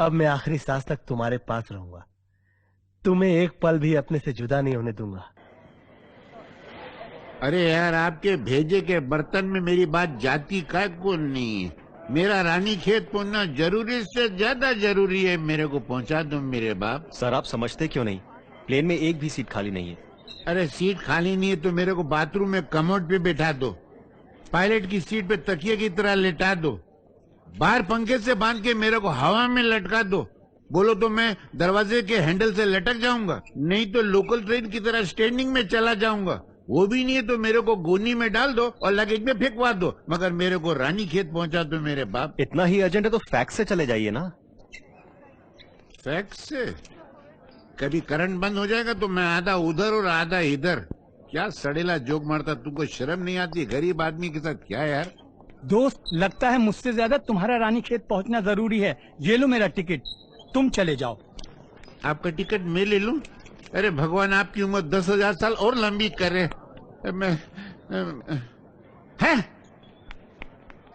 अब मैं आखिरी सांस तक तुम्हारे पास रहूंगा, तुम्हें एक पल भी अपने से जुदा नहीं होने दूंगा। अरे यार, आपके भेजे के बर्तन में मेरी बात जाती का कौन नहीं है। मेरा रानीखेत पहुंचना जरूरी से ज्यादा जरूरी है। मेरे को पहुंचा दो मेरे बाप। सर आप समझते क्यों नहीं, प्लेन में एक भी सीट खाली नहीं है। अरे सीट खाली नहीं है तो मेरे को बाथरूम में कमोड पे बैठा दो, पायलट की सीट पे तकिए की तरह लेटा दो, बाहर पंखे से बांध के मेरे को हवा में लटका दो। बोलो तो मैं दरवाजे के हैंडल से लटक जाऊंगा, नहीं तो लोकल ट्रेन की तरह स्टैंडिंग में चला जाऊंगा। वो भी नहीं है तो मेरे को गोनी में डाल दो और लगेज में फेंकवा दो, मगर मेरे को रानीखेत पहुंचा दो मेरे बाप। इतना ही अर्जेंट है तो फैक्स से चले जाइए ना। फैक्स से? कभी करंट बंद हो जाएगा तो मैं आधा उधर और आधा इधर। क्या सड़ेला जोक मारता, तुमको शर्म नहीं आती? गरीब आदमी के साथ क्या यार। दोस्त, लगता है मुझसे ज्यादा तुम्हारा रानीखेत पहुंचना जरूरी है। ये लो मेरा टिकट, तुम चले जाओ। आपका टिकट मैं ले लूं? अरे भगवान, आपकी उम्र 10,000 साल और लंबी करे। मैं है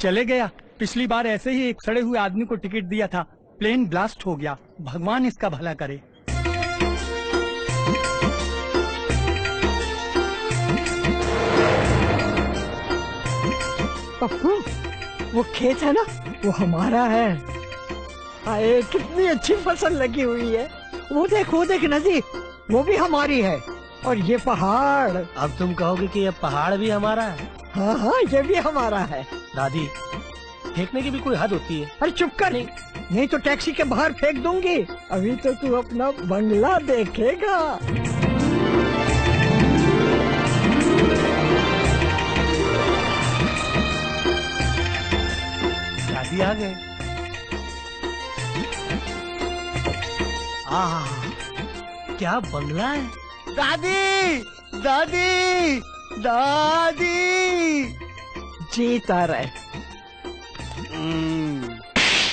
चले गया। पिछली बार ऐसे ही एक सड़े हुए आदमी को टिकट दिया था, प्लेन ब्लास्ट हो गया। भगवान इसका भला करे। पप्पू, वो खेत है ना, वो हमारा है। आए, कितनी अच्छी फसल लगी हुई है। वो देख नदी, वो भी हमारी है। और ये पहाड़। अब तुम कहोगे कि ये पहाड़ भी हमारा है? हाँ हाँ, ये भी हमारा है। दादी, फेंकने की भी कोई हद होती है। अरे चुप कर, नहीं तो टैक्सी के बाहर फेंक दूंगी। अभी तो तू अपना बंगला देखेगा। दादी आ गए। क्या बंगला है। दादी, दादी, दादी। जीता रहे।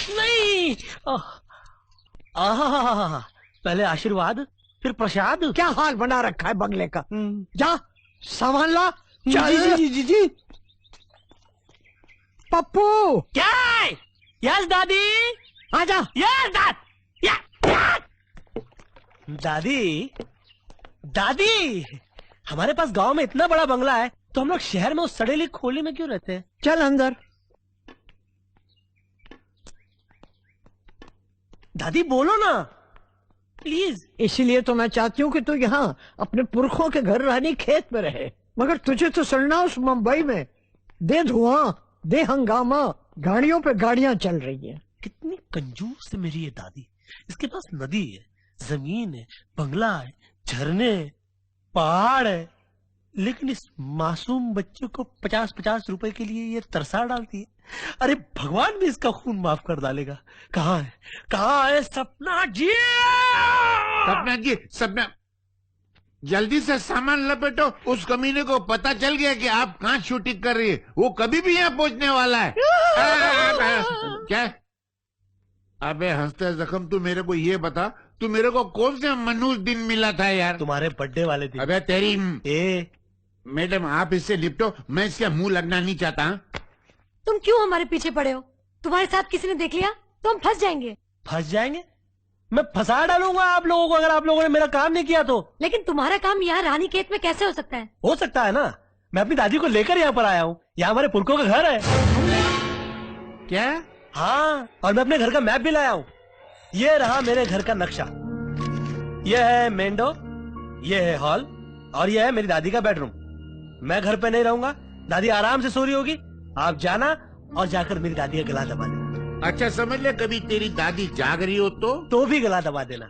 नहीं। पहले आशीर्वाद फिर प्रसाद। क्या हाल बना रखा है बंगले का। जा सामान ला। चल। जी। पप्पू। क्या? यस दादी। आजा। यस दादी। दादी, हमारे पास गांव में इतना बड़ा बंगला है तो हम लोग शहर में उस सड़ेली खोली में क्यों रहते हैं? चल अंदर। दादी बोलो ना प्लीज। इसीलिए तो मैं चाहती हूँ कि तू यहाँ अपने पुरखों के घर रानीखेत में रहे, मगर तुझे तो सड़ना उस मुंबई में। दे धुआं, दे हंगामा, गाड़ियों पे गाड़ियां चल रही है। कितनी कंजूस है मेरी ये दादी। इसके पास नदी है, जमीन है, बंगला है, झरने, पहाड़ है, लेकिन इस मासूम बच्चे को 50-50 रुपए के लिए ये तरसा डालती है। अरे भगवान भी इसका खून माफ कर डालेगा। कहाँ है सपना जी? सपना जी, सपना, जल्दी से सामान लपेटो। उस कमीने को पता चल गया कि आप कहाँ शूटिंग कर रही है। वो कभी भी यहाँ पहुँचने वाला है। क्या? अबे हंसते जख्म, तू मेरे को ये बता, तू मेरे को कौन से मनुष्य दिन मिला था यार? तुम्हारे बर्थडे वाले दिन। अबे तेरी मैडम, आप इससे लिपटो, मैं इसका मुंह लगना नहीं चाहता। तुम क्यों हमारे पीछे पड़े हो? तुम्हारे साथ किसी ने देख लिया तो हम फंस जाएंगे। फंस जाएंगे? मैं फंसा डालूंगा आप लोगों को अगर आप लोगों ने मेरा काम नहीं किया तो। लेकिन तुम्हारा काम यहाँ रानीखेत में कैसे हो सकता है? हो सकता है ना, मैं अपनी दादी को लेकर यहाँ पर आया हूँ। यहाँ हमारे पुरखों का घर है। क्या? हाँ, और मैं अपने घर का मैप भी लाया हूँ। ये रहा मेरे घर का नक्शा। ये है मेन डोर, ये है हॉल, और ये है मेरी दादी का बेडरूम। मैं घर पे नहीं रहूंगा, दादी आराम से सो रही होगी। आप जाना और जाकर मेरी दादी का गला दबा देना। अच्छा समझ ले, कभी तेरी दादी जाग रही हो तो भी गला दबा देना।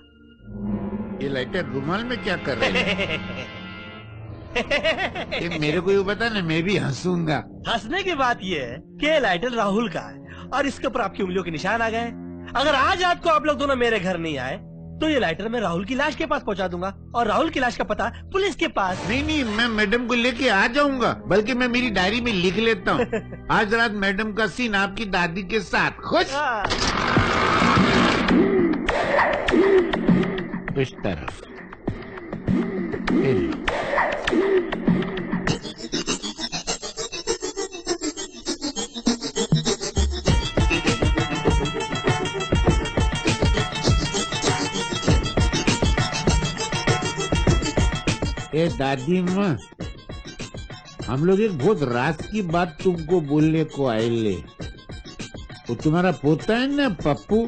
ये लाइटर रुमाल में क्या कर रहे हैं? ये मेरे को ये बता ना, मैं भी हंसूंगा। हंसने की बात ये है कि लाइटर राहुल का है और इसके ऊपर आपकी उंगलियों के निशान आ गए। अगर आज रात को आप लोग दोनों मेरे घर नहीं आए तो ये लाइटर मैं राहुल की लाश के पास पहुंचा दूंगा और राहुल की लाश का पता पुलिस के पास। नहीं, मैं मैडम को लेके आ जाऊंगा, बल्कि मैं मेरी डायरी में लिख लेता हूँ। आज रात मैडम का सीन आपकी दादी के साथ। खुश? इस तरफ। ए दादी माँ, हम लोग एक बहुत रात की बात तुमको बोलने को आए ले। वो तुम्हारा पोता है ना पप्पू,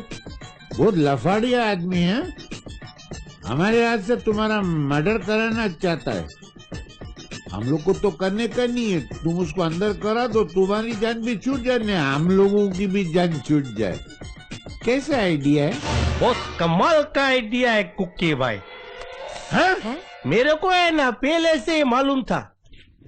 बहुत लफाड़िया आदमी है। हमारे हाथ से तुम्हारा मर्डर कराना चाहता है। हम लोग को तो करने का नहीं है, तुम उसको अंदर करा दो, तुम्हारी जान भी छूट जाए, हम लोगों की भी जान छूट जाए। कैसा आइडिया है? बहुत कमाल का आइडिया है कुकी भाई। हाँ? मेरे को है ना पहले से ही मालूम था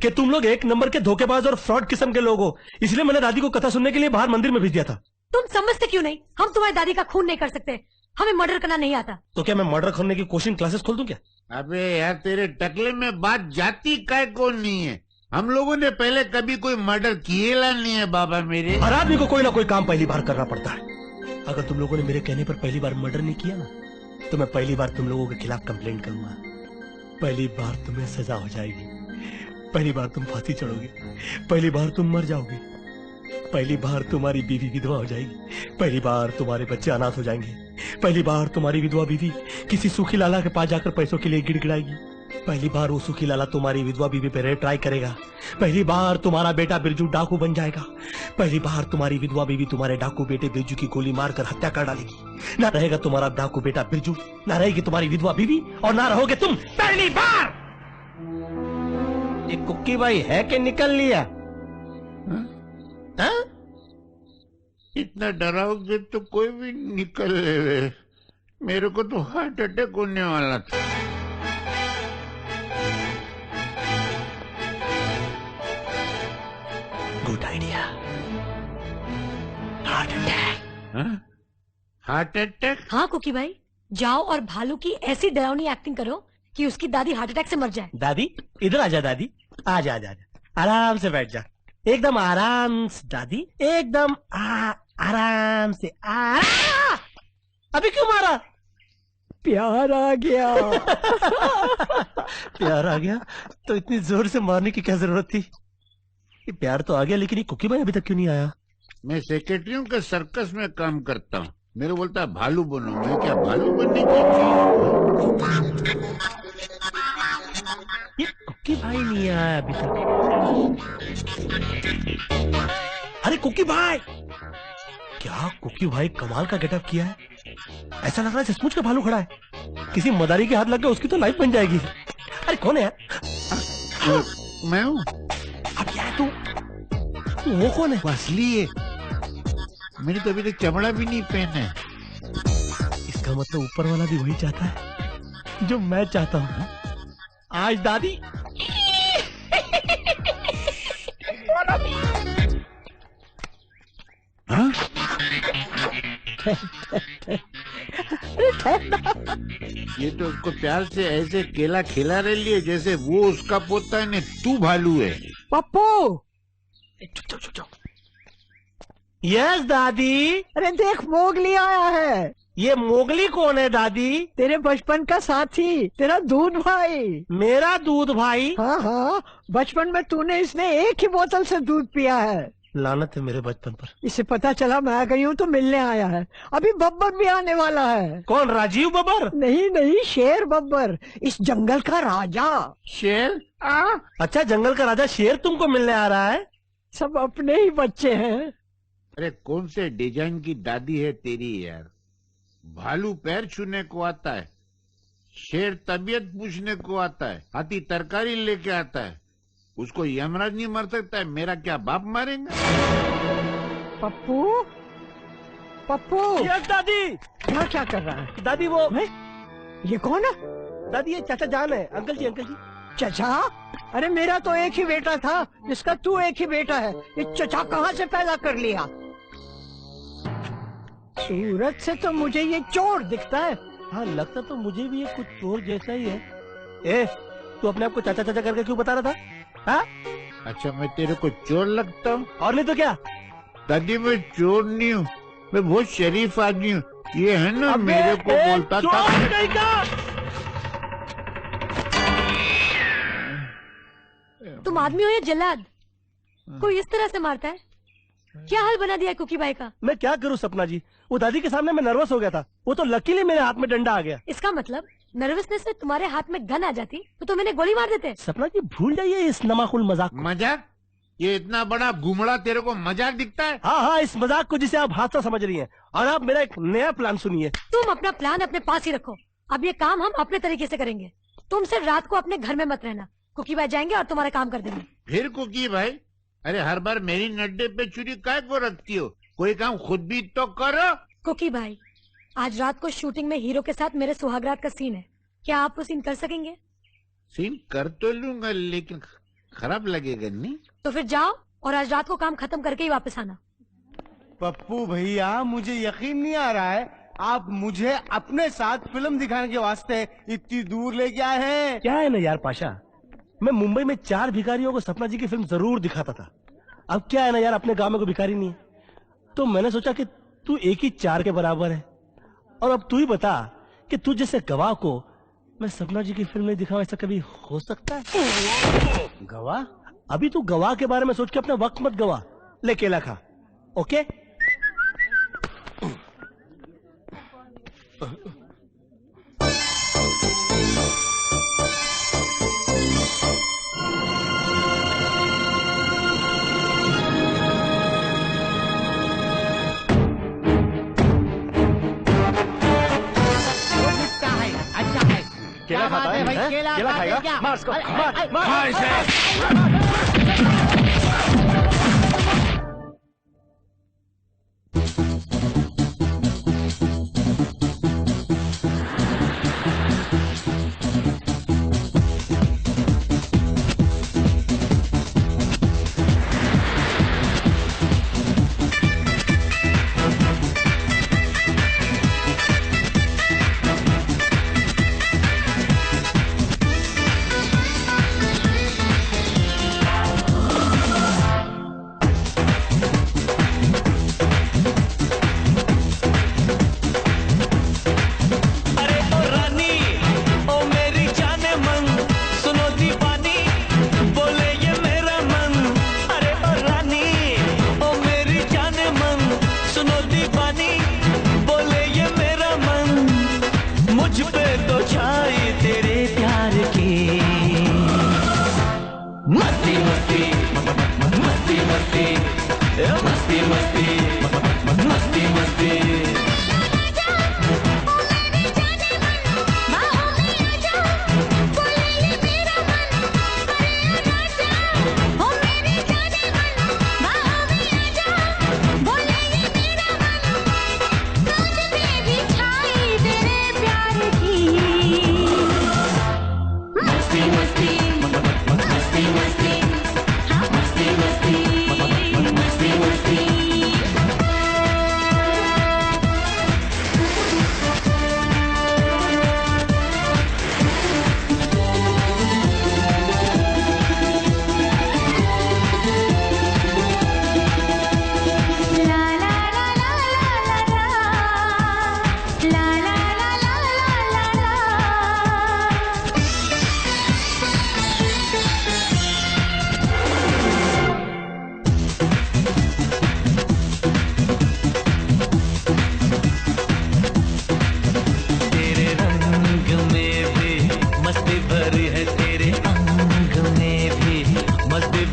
कि तुम लोग एक नंबर के धोखेबाज और फ्रॉड किस्म के लोग हो, इसलिए मैंने दादी को कथा सुनने के लिए बाहर मंदिर में भेज दिया था। तुम समझते क्यों नहीं? हम तुम्हारी दादी का खून नहीं कर सकते, हमें मर्डर करना नहीं आता। तो क्या मैं मर्डर करने की कोचिंग क्लासेस खोल दूं क्या? अबे यार, तेरे टकले में बात जाती काय को नहीं है। हम लोगों ने पहले कभी कोई मर्डर किएला नहीं है बाबा मेरे। हर आदमी को कोई ना कोई काम पहली बार करना पड़ता है। अगर तुम लोगों ने मेरे कहने पर पहली बार मर्डर नहीं किया ना, तो मैं पहली बार तुम लोगों के खिलाफ कंप्लेंट करूंगा। पहली बार तुम्हें सजा हो जाएगी, पहली बार तुम फांसी चढ़ोगे, पहली बार तुम मर जाओगे, पहली बार तुम्हारी बीवी विधवा हो जाएगी, पहली बार तुम्हारे बच्चे अनाथ हो जाएंगे, पहली बार तुम्हारी विधवा बीवी किसी सूखी लाला के पास जाकर पैसों के लिए गिड़गिड़ाएगी, पहली बार वो सूखी लाला तुम्हारी विधवा बीवी पे रेप ट्राई करेगा, पहली बार तुम्हारा बेटा बिरजू डाकू बन जाएगा, पहली बार तुम्हारी विधवा बीवी तुम्हारे डाकू बेटे बिरजू की गोली मारकर हत्या कर डालेगी। ना रहेगा तुम्हारा डाकू बेटा बिरजू, ना रहेगी तुम्हारी विधवा बीवी, और ना रहोगे तुम पहली बार। ये कुक्की भाई है कि निकल लिया? हाँ? इतना डराओगे तो कोई भी निकल ले। मेरे को तो हार्ट अटैक होने वाला था। Good idea. Heart attack. Heart attack? हाँ कुकी भाई, जाओ और भालू की ऐसी डरावनी एक्टिंग करो कि उसकी दादी हार्ट अटैक से मर जाए। दादी इधर आजा, दादी आजा आजा आजा, आराम से बैठ जा, एकदम आराम से दादी, एकदम आराम से। अभी क्यों मारा? प्यार आ गया। प्यार आ गया तो इतनी जोर से मारने की क्या जरूरत थी? ये प्यार तो आ गया, लेकिन ये कुकी भाई अभी तक क्यों नहीं आया? मैं सेक्रेटरियों के सर्कस में काम करता हूँ। मेरे बोलता है भालू बनो, मैं क्या भालू बनने की चीज? ये कुकी भाई नहीं आया अभी तक। अरे कुकी भाई, क्या कुकी भाई कमाल का गेटअप किया है। ऐसा लग रहा है सचमुच का भालू खड़ा है। किसी मदारी के हाथ लग गया उसकी तो लाइफ बन जाएगी। अरे कौन है? मैं हूँ। अब क्या है तू? वो कौन है? असली है। मैंने तो अभी तक चमड़ा भी नहीं पहना है। इसका मतलब ऊपर वाला भी वही चाहता है जो मैं चाहता हूँ। आज दादी हाँ? ये तो उसको प्यार से ऐसे केला खिला रही है जैसे वो उसका पोता है ने तू भालू है। पप्पू, चुप चुप चुप। यस दादी। अरे देख, मोगली आया है। ये मोगली कौन है दादी? तेरे बचपन का साथी, तेरा दूध भाई। मेरा दूध भाई? हाँ हाँ, बचपन में तूने इसने एक ही बोतल से दूध पिया है। लानत है मेरे बचपन पर। इसे पता चला मैं आ गई हूँ तो मिलने आया है। अभी बब्बर भी आने वाला है। कौन? राजीव बब्बर? नहीं नहीं, शेर बब्बर, इस जंगल का राजा। शेर? अच्छा, जंगल का राजा शेर तुमको मिलने आ रहा है? सब अपने ही बच्चे हैं। अरे कौन से डिजाइन की दादी है तेरी यार। भालू पैर छूने को आता है, शेर तबीयत पूछने को आता है, हाथी तरकारी लेके आता है। उसको यमराज नहीं मार सकता है, मेरा क्या बाप मारेगा? पप्पू, पप्पू। यस दादी। क्या क्या कर रहा है? दादी वो है? ये कौन है? दादी ये चाचा जान है। अंकल जी, अंकल जी। चचा? अरे मेरा तो एक ही बेटा था, जिसका तू एक ही बेटा है। ये चचा कहाँ से पैदा कर लिया? सूरत से तो मुझे ये चोर दिखता है। हाँ, लगता तो मुझे भी ये कुछ चोर जैसा ही है। ए, तू अपने आप को चाचा चाचा करके क्यों बता रहा था? हाँ? अच्छा, मैं तेरे को चोर लगता हूँ? और नहीं तो क्या? दादी मैं चोर नहीं हूँ, मैं बहुत शरीफ आदमी हूँ। ये है ना, मेरे को बोलता था। नहीं का? तुम आदमी हो या जल्लाद? कोई इस तरह से मारता है? क्या हाल बना दिया है कुकी भाई का? मैं क्या करूं सपना जी, वो दादी के सामने मैं नर्वस हो गया था, वो तो लकीली मेरे हाथ में डंडा आ गया। इसका मतलब नर्वसनेस में तुम्हारे हाथ में गन आ जाती तो मैंने गोली मार देते। सपना जी भूल जाइए इस नमाकुल मजाक को। मजाक? ये इतना बड़ा घुमड़ा तेरे को मजाक दिखता है? हाँ हाँ, इस मजाक को जिसे आप हादसा समझ रही हैं। और आप मेरा एक नया प्लान सुनिए। तुम अपना प्लान अपने पास ही रखो, अब ये काम हम अपने तरीके से करेंगे। तुम सिर्फ रात को अपने घर में मत रहना, कुकी भाई जाएंगे और तुम्हारा काम कर देंगे। फिर कुकी भाई? अरे हर बार मेरी नड्डे पे छुरी काय को रखती हो? कोई काम खुद भी तो करो। कुकी भाई, आज रात को शूटिंग में हीरो के साथ मेरे सुहागरात का सीन है, क्या आप वो सीन कर सकेंगे? सीन कर तो लूंगा, लेकिन खराब लगेगा नहीं? तो फिर जाओ और आज रात को काम खत्म करके ही वापस आना। पप्पू भैया, मुझे यकीन नहीं आ रहा है आप मुझे अपने साथ फिल्म दिखाने के वास्ते इतनी दूर लेके आए हैं। क्या है ना यार पाशा, मैं मुंबई में 4 भिखारियों को सपना जी की फिल्म जरूर दिखाता था। अब क्या है ना यार, अपने गांव में कोई भिखारी नहीं है, तो मैंने सोचा कि तू एक ही 4 के बराबर है। और अब तू ही बता कि तू जैसे गवाह को मैं सपना जी की फिल्म नहीं दिखाऊं, ऐसा कभी हो सकता है? गवाह? अभी तू गवाह के बारे में सोच के अपना वक्त मत गवा, ले केला खा। ओके? केला खाता है? भाई, हैं? केला केला खाते खाएगा? क्या? मार इसको, अरे, मार, अरे, मार।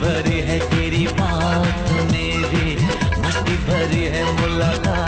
भरी है तेरी बात में भी मस्ती भरी है मुलाकात